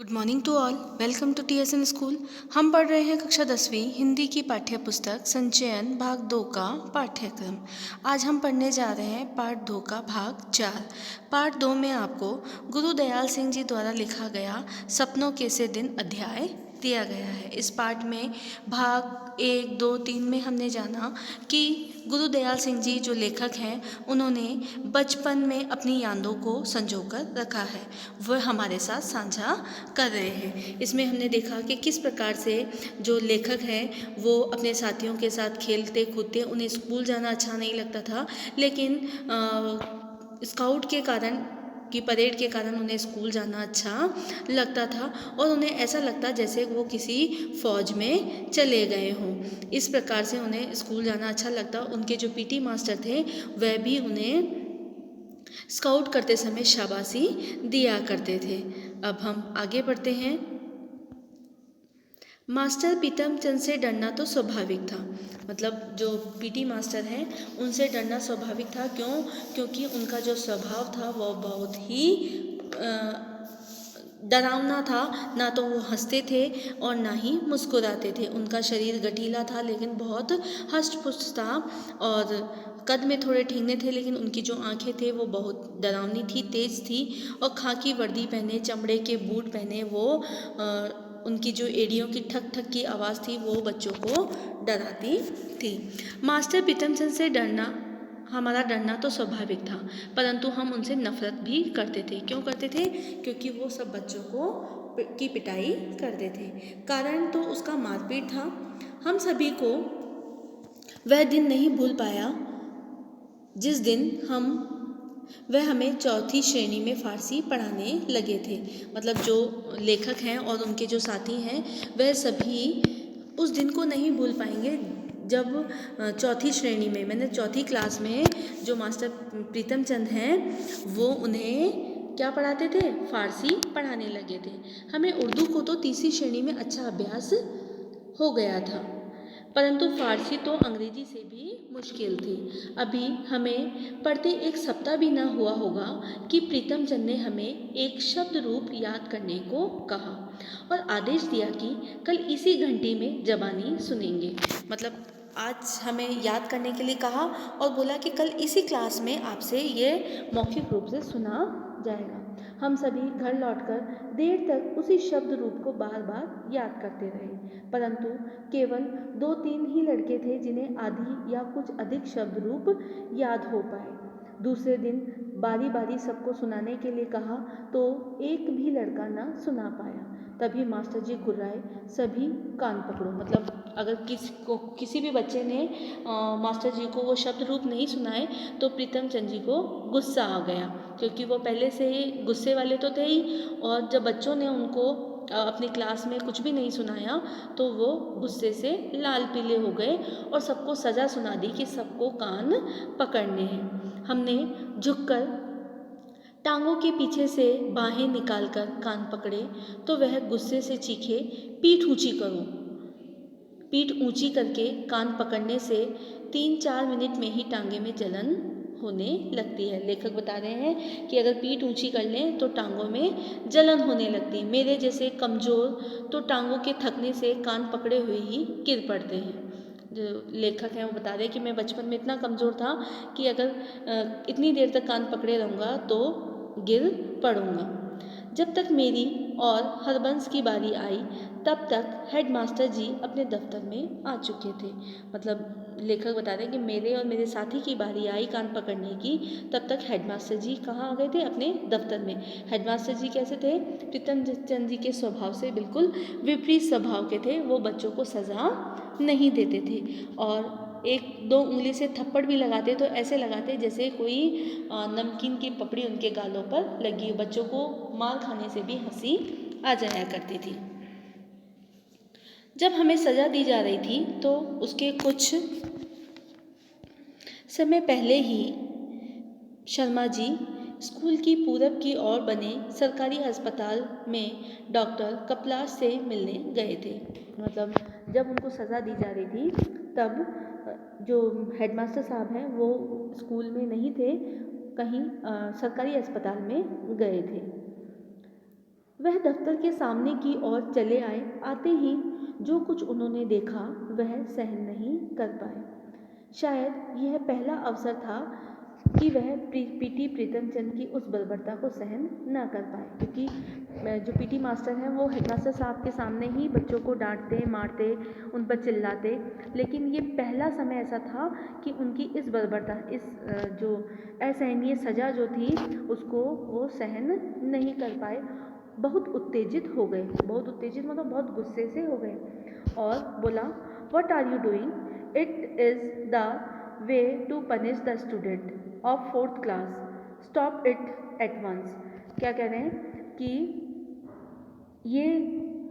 Good morning to all. Welcome to TSN school. हम पढ़ रहे हैं कक्षा 10वीं हिंदी की पाठ्य पुस्तक संचयन भाग 2 का पाठ्यक्रम। आज हम पढ़ने जा रहे हैं पाठ 2 का भाग 4। पाठ 2 में आपको गुरु दयाल सिंह जी द्वारा लिखा गया सपनों के से दिन अध्याय दिया गया है। इस पाठ में भाग 1, 2, 3 में हमने जाना कि गुरु दयाल सिंह जी जो लेखक हैं उन्होंने बचपन में अपनी यादों को संजोकर रखा है, वह हमारे साथ साझा कर रहे हैं। इसमें हमने देखा कि किस प्रकार से जो लेखक हैं वो अपने साथियों के साथ खेलते कूदते, उन्हें स्कूल जाना अच्छा नहीं लगता था, लेकिन स्काउट के कारण की परेड के कारण उन्हें स्कूल जाना अच्छा लगता था और उन्हें ऐसा लगता जैसे वो किसी फौज में चले गए हों। इस प्रकार से उन्हें स्कूल जाना अच्छा लगता। उनके जो PT मास्टर थे वह भी उन्हें स्काउट करते समय शाबाशी दिया करते थे। अब हम आगे बढ़ते हैं। मास्टर प्रीतमचंद से डरना तो स्वाभाविक था। मतलब जो PT मास्टर हैं उनसे डरना स्वाभाविक था। क्यों? क्योंकि उनका जो स्वभाव था वो बहुत ही डरावना था। ना तो वो हंसते थे और ना ही मुस्कुराते थे। उनका शरीर गठीला था लेकिन बहुत हष्ट-पुष्ट था और कद में थोड़े ठीगने थे, लेकिन उनकी जो आंखें थे वो बहुत डरावनी थी, तेज थी और खाकी वर्दी पहने, चमड़े के बूट पहने वो उनकी जो एड़ियों की ठक ठक की आवाज़ थी वो बच्चों को डराती थी। मास्टर प्रीतमचंद से हमारा डरना तो स्वाभाविक था, परंतु हम उनसे नफरत भी करते थे। क्यों करते थे? क्योंकि वो सब बच्चों की पिटाई करते थे। कारण तो उसका मारपीट था। हम सभी को वह दिन नहीं भूल पाया जिस दिन वह हमें चौथी श्रेणी में फ़ारसी पढ़ाने लगे थे। मतलब जो लेखक हैं और उनके जो साथी हैं वह सभी उस दिन को नहीं भूल पाएंगे जब चौथी श्रेणी में, मैंने चौथी क्लास में जो मास्टर प्रीतमचंद हैं वो उन्हें क्या पढ़ाते थे? फ़ारसी पढ़ाने लगे थे। हमें उर्दू को तो तीसरी श्रेणी में अच्छा अभ्यास हो गया था, परंतु फ़ारसी तो अंग्रेजी से भी मुश्किल थी। अभी हमें पढ़ते एक सप्ताह भी ना हुआ होगा कि प्रीतमचंद ने हमें एक शब्द रूप याद करने को कहा और आदेश दिया कि कल इसी घंटी में ज़बानी सुनेंगे। मतलब आज हमें याद करने के लिए कहा और बोला कि कल इसी क्लास में आपसे ये मौखिक रूप से सुना जाएगा। हम सभी घर लौटकर देर तक उसी शब्द रूप को बार बार याद करते रहे, परंतु केवल 2-3 ही लड़के थे जिन्हें आधी या कुछ अधिक शब्द रूप याद हो पाए। दूसरे दिन बारी बारी सबको सुनाने के लिए कहा तो एक भी लड़का ना सुना पाया। तभी मास्टर जी गुर्राए, सभी कान पकड़ो। मतलब अगर किसी भी बच्चे ने मास्टर जी को वो शब्द रूप नहीं सुनाए तो प्रीतमचंद जी को गुस्सा आ गया, क्योंकि वो पहले से ही गुस्से वाले तो थे ही, और जब बच्चों ने उनको अपनी क्लास में कुछ भी नहीं सुनाया तो वो गुस्से से लाल पीले हो गए और सबको सज़ा सुना दी कि सबको कान पकड़ने हैं। हमने झुककर टांगों के पीछे से बाहें निकालकर कान पकड़े तो वह गुस्से से चीखे, पीठ ऊंची करो। पीठ ऊंची करके कान पकड़ने से 3-4 मिनट में ही टांगे में जलन होने लगती है। लेखक बता रहे हैं कि अगर पीठ ऊंची कर लें तो टांगों में जलन होने लगती। मेरे जैसे कमज़ोर तो टांगों के थकने से कान पकड़े हुए ही गिर पड़ते हैं। जो लेखक हैं वो बता रहे हैं कि मैं बचपन में इतना कमज़ोर था कि अगर इतनी देर तक कान पकड़े रहूँगा तो गिर पड़ूँगा। जब तक मेरी और हरबंस की बारी आई तब तक हेडमास्टर जी अपने दफ्तर में आ चुके थे। मतलब लेखक बता रहे हैं कि मेरे और मेरे साथी की बारी आई कान पकड़ने की, तब तक हेडमास्टर जी कहाँ आ गए थे? अपने दफ्तर में। हेडमास्टर जी कैसे थे? प्रीतमचंद जी के स्वभाव से बिल्कुल विपरीत स्वभाव के थे। वो बच्चों को सज़ा नहीं देते थे और 1-2 उंगली से थप्पड़ भी लगाते तो ऐसे लगाते जैसे कोई नमकीन की पपड़ी उनके गालों पर लगी हो। बच्चों को मार खाने से भी हंसी आ जाया करती थी। जब हमें सज़ा दी जा रही थी तो उसके कुछ समय पहले ही शर्मा जी स्कूल की पूरब की ओर बने सरकारी अस्पताल में डॉक्टर कपलाश से मिलने गए थे। मतलब जब उनको सज़ा दी जा रही थी तब जो हेडमास्टर साहब हैं वो स्कूल में नहीं थे, कहीं सरकारी अस्पताल में गए थे। वह दफ्तर के सामने की ओर चले आए। आते ही जो कुछ उन्होंने देखा वह सहन नहीं कर पाए। शायद यह पहला अवसर था कि वह पीटी प्रीतम चंद की उस बर्बरता को सहन न कर पाए, क्योंकि जो पीटी मास्टर हैं वो हेडमास्टर साहब के सामने ही बच्चों को डांटते, मारते, उन पर चिल्लाते, लेकिन ये पहला समय ऐसा था कि उनकी इस बर्बरता, इस जो असहनीय सज़ा जो थी उसको वो सहन नहीं कर पाए। बहुत उत्तेजित हो गए, बहुत उत्तेजित मतलब बहुत गुस्से से हो गए, और बोला, what are you doing? It is the way to punish the student of 4th class, stop it at once. क्या कह रहे हैं कि ये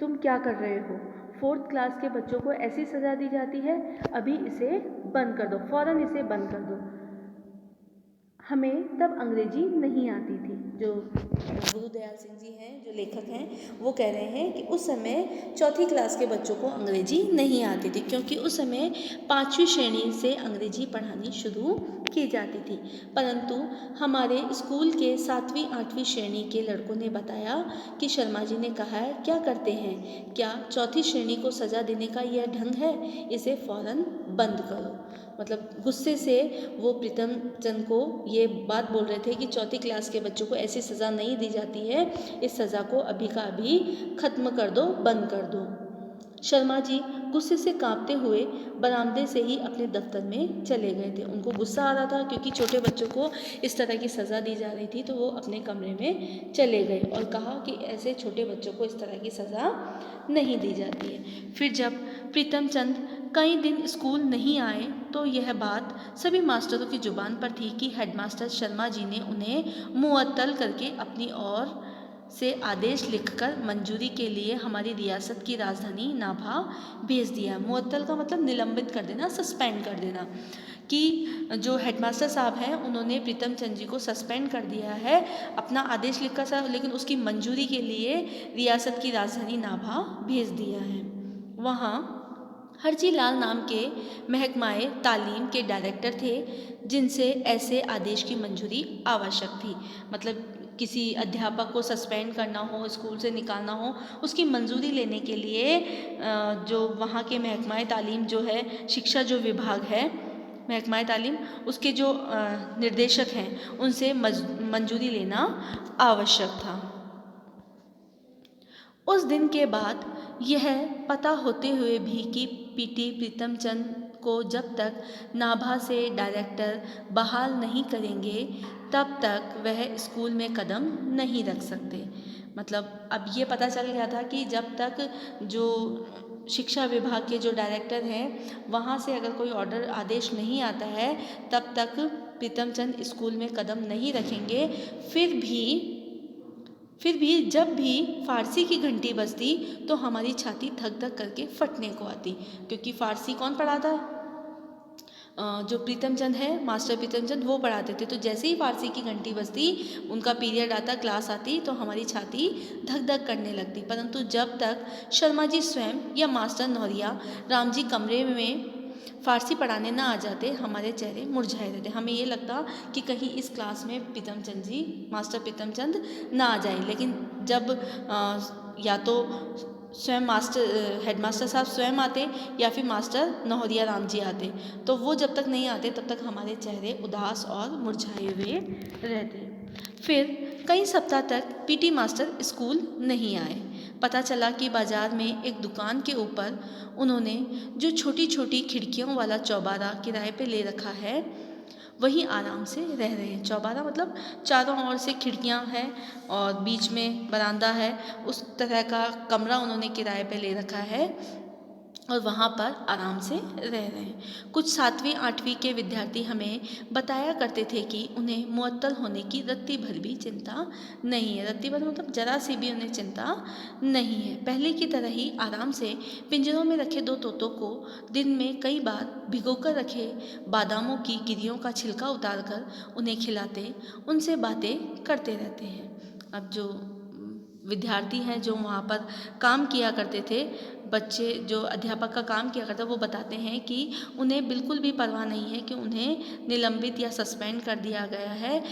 तुम क्या कर रहे हो? 4th क्लास के बच्चों को ऐसी सज़ा दी जाती है, अभी इसे बंद कर दो, फ़ौरन इसे बंद कर दो। हमें तब अंग्रेजी नहीं आती थी। जो गुरुदयाल सिंह जी हैं, जो लेखक हैं, वो कह रहे हैं कि उस समय 4th क्लास के बच्चों को अंग्रेजी नहीं आती थी, क्योंकि उस समय 5वीं श्रेणी से अंग्रेजी पढ़ानी शुरू की जाती थी। परंतु हमारे स्कूल के 7वीं 8वीं श्रेणी के लड़कों ने बताया कि शर्मा जी ने कहा है, क्या करते हैं? क्या 4थी श्रेणी को सज़ा देने का यह ढंग है? इसे फ़ौरन बंद करो। मतलब गुस्से से वो प्रीतम चंद को ये बात बोल रहे थे कि 4th क्लास के बच्चों को ऐसी सज़ा नहीं दी जाती है, इस सज़ा को अभी का अभी ख़त्म कर दो, बंद कर दो। शर्मा जी गुस्से से कांपते हुए बरामदे से ही अपने दफ्तर में चले गए थे। उनको गुस्सा आ रहा था क्योंकि छोटे बच्चों को इस तरह की सज़ा दी जा रही थी, तो वो अपने कमरे में चले गए और कहा कि ऐसे छोटे बच्चों को इस तरह की सज़ा नहीं दी जाती है। फिर जब प्रीतम चंद कई दिन स्कूल नहीं आए तो यह बात सभी मास्टरों की जुबान पर थी कि हेडमास्टर शर्मा जी ने उन्हें मुअत्तल करके अपनी ओर से आदेश लिखकर मंजूरी के लिए हमारी रियासत की राजधानी नाभा भेज दिया। मुअत्तल का मतलब निलंबित कर देना, सस्पेंड कर देना, कि जो हेडमास्टर साहब हैं उन्होंने प्रीतम चंद जी को सस्पेंड कर दिया है, अपना आदेश लिखकर सर, लेकिन उसकी मंजूरी के लिए रियासत की राजधानी नाभा भेज दिया है। वहाँ हरजी लाल नाम के महकमाए तालीम के डायरेक्टर थे, जिनसे ऐसे आदेश की मंजूरी आवश्यक थी। मतलब किसी अध्यापक को सस्पेंड करना हो, स्कूल से निकालना हो, उसकी मंजूरी लेने के लिए जो वहाँ के महकमाए तालीम जो है, शिक्षा जो विभाग है महकमाए तालीम, उसके जो निर्देशक हैं उनसे मंजूरी लेना आवश्यक था। उस दिन के बाद यह पता होते हुए भी कि पीटी प्रीतम चंद को जब तक नाभा से डायरेक्टर बहाल नहीं करेंगे तब तक वह स्कूल में कदम नहीं रख सकते। मतलब अब ये पता चल गया था कि जब तक जो शिक्षा विभाग के जो डायरेक्टर हैं वहाँ से अगर कोई ऑर्डर आदेश नहीं आता है तब तक प्रीतम चंद स्कूल में कदम नहीं रखेंगे। फिर भी जब भी फ़ारसी की घंटी बजती तो हमारी छाती धक धक करके फटने को आती, क्योंकि फ़ारसी कौन पढ़ाता? जो प्रीतम चंद है, मास्टर प्रीतम चंद, वो पढ़ाते थे। तो जैसे ही फ़ारसी की घंटी बजती, उनका पीरियड आता, क्लास आती, तो हमारी छाती धक धक करने लगती। परंतु जब तक शर्मा जी स्वयं या मास्टर नौरिया राम जी कमरे में फ़ारसी पढ़ाने ना आ जाते, हमारे चेहरे मुरझाए रहते। हमें ये लगता कि कहीं इस क्लास में प्रीतम चंद जी, मास्टर प्रीतम चंद ना आ जाए। लेकिन जब या तो स्वयं हेडमास्टर साहब स्वयं आते या फिर मास्टर नौहरिया राम जी आते, तो वो जब तक नहीं आते तब तक हमारे चेहरे उदास और मुरझाए हुए रहते। फिर कई सप्ताह तक पीटी मास्टर स्कूल नहीं आए। पता चला कि बाज़ार में एक दुकान के ऊपर उन्होंने जो छोटी छोटी खिड़कियों वाला चौबारा किराए पे ले रखा है, वहीं आराम से रह रहे हैं। चौबारा मतलब चारों ओर से खिड़कियां हैं और बीच में बरामदा है, उस तरह का कमरा उन्होंने किराए पे ले रखा है और वहाँ पर आराम से रह रहे हैं। कुछ 7वीं 8वीं के विद्यार्थी हमें बताया करते थे कि उन्हें मुअत्तल होने की रत्ती भर भी चिंता नहीं है। रत्ती भर मतलब जरा सी भी उन्हें चिंता नहीं है। पहले की तरह ही आराम से पिंजरों में रखे 2 तोतों को दिन में कई बार भिगोकर रखे बादामों की गिरियों का छिलका उतारकर उन्हें खिलाते, उनसे बातें करते रहते हैं। अब जो विद्यार्थी हैं जो वहाँ पर काम किया करते थे, बच्चे जो अध्यापक का काम किया करते, वो बताते हैं कि उन्हें बिल्कुल भी परवाह नहीं है कि उन्हें निलंबित या सस्पेंड कर दिया गया है।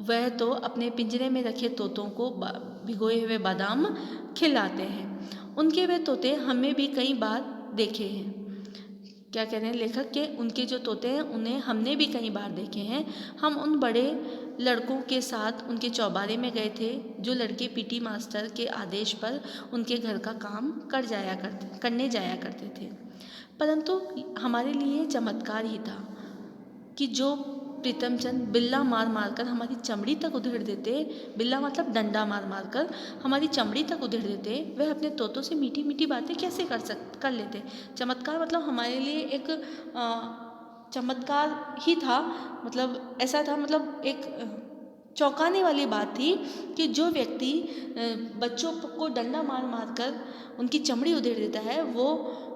वह तो अपने पिंजरे में रखे तोतों को भिगोए हुए बादाम खिलाते हैं। उनके वे तोते हमें भी कई बार देखे हैं। क्या कह रहे हैं लेखक के उनके जो तोते हैं उन्हें हमने भी कई बार देखे हैं। हम उन बड़े लड़कों के साथ उनके चौबारे में गए थे जो लड़के पीटी मास्टर के आदेश पर उनके घर का काम करने जाया करते थे। परंतु हमारे लिए चमत्कार ही था कि जो प्रीतम चंद बिल्ला मार मार कर हमारी चमड़ी तक उधेड़ देते, बिल्ला मतलब डंडा मार मार कर हमारी चमड़ी तक उधेड़ देते, वह अपने तोतों से मीठी मीठी बातें कैसे कर लेते। चमत्कार मतलब हमारे लिए एक चमत्कार ही था, मतलब ऐसा था, मतलब एक चौंकाने वाली बात थी कि जो व्यक्ति बच्चों को डंडा मार मार कर उनकी चमड़ी उधेड़ देता है वो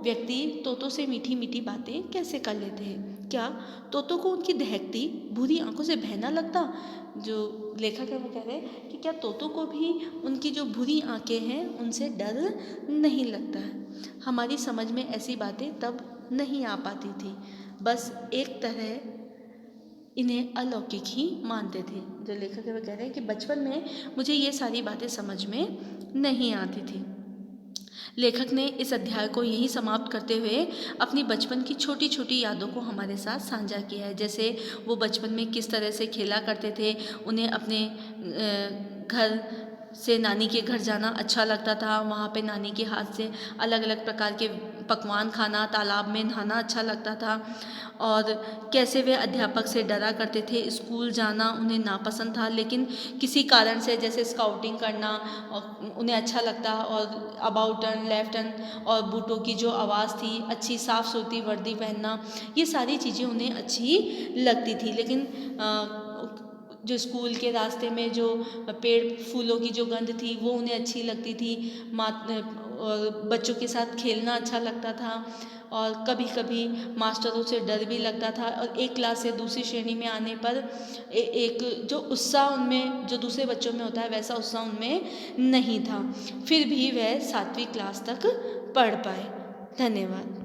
व्यक्ति तोतों से मीठी मीठी बातें कैसे कर लेते हैं। क्या तोतों को उनकी दहकती भूरी आंखों से भय न लगता। जो लेखक है वो कह रहे हैं कि क्या तोतों को भी उनकी जो भूरी आंखें हैं उनसे डर नहीं लगता है। हमारी समझ में ऐसी बातें तब नहीं आ पाती थी, बस एक तरह इन्हें अलौकिक ही मानते थे। जो लेखक है वो कह रहे हैं कि बचपन में मुझे ये सारी बातें समझ में नहीं आती थी। लेखक ने इस अध्याय को यहीं समाप्त करते हुए अपनी बचपन की छोटी छोटी यादों को हमारे साथ साझा किया है। जैसे वो बचपन में किस तरह से खेला करते थे, उन्हें अपने घर से नानी के घर जाना अच्छा लगता था, वहाँ पे नानी के हाथ से अलग अलग प्रकार के पकवान खाना, तालाब में नहाना अच्छा लगता था, और कैसे वे अध्यापक से डरा करते थे। स्कूल जाना उन्हें नापसंद था, लेकिन किसी कारण से जैसे स्काउटिंग करना उन्हें अच्छा लगता, और अबाउट टर्न, लेफ्ट टर्न और बूटों की जो आवाज़ थी, अच्छी साफ़ सुथरी वर्दी पहनना, ये सारी चीज़ें उन्हें अच्छी लगती थी। लेकिन जो स्कूल के रास्ते में जो पेड़ फूलों की जो गंध थी वो उन्हें अच्छी लगती थी। और बच्चों के साथ खेलना अच्छा लगता था, और कभी कभी मास्टरों से डर भी लगता था। और एक क्लास से दूसरी श्रेणी में आने पर एक जो उत्साह उनमें जो दूसरे बच्चों में होता है वैसा उत्साह उनमें नहीं था। फिर भी वह 7वीं क्लास तक पढ़ पाए। धन्यवाद।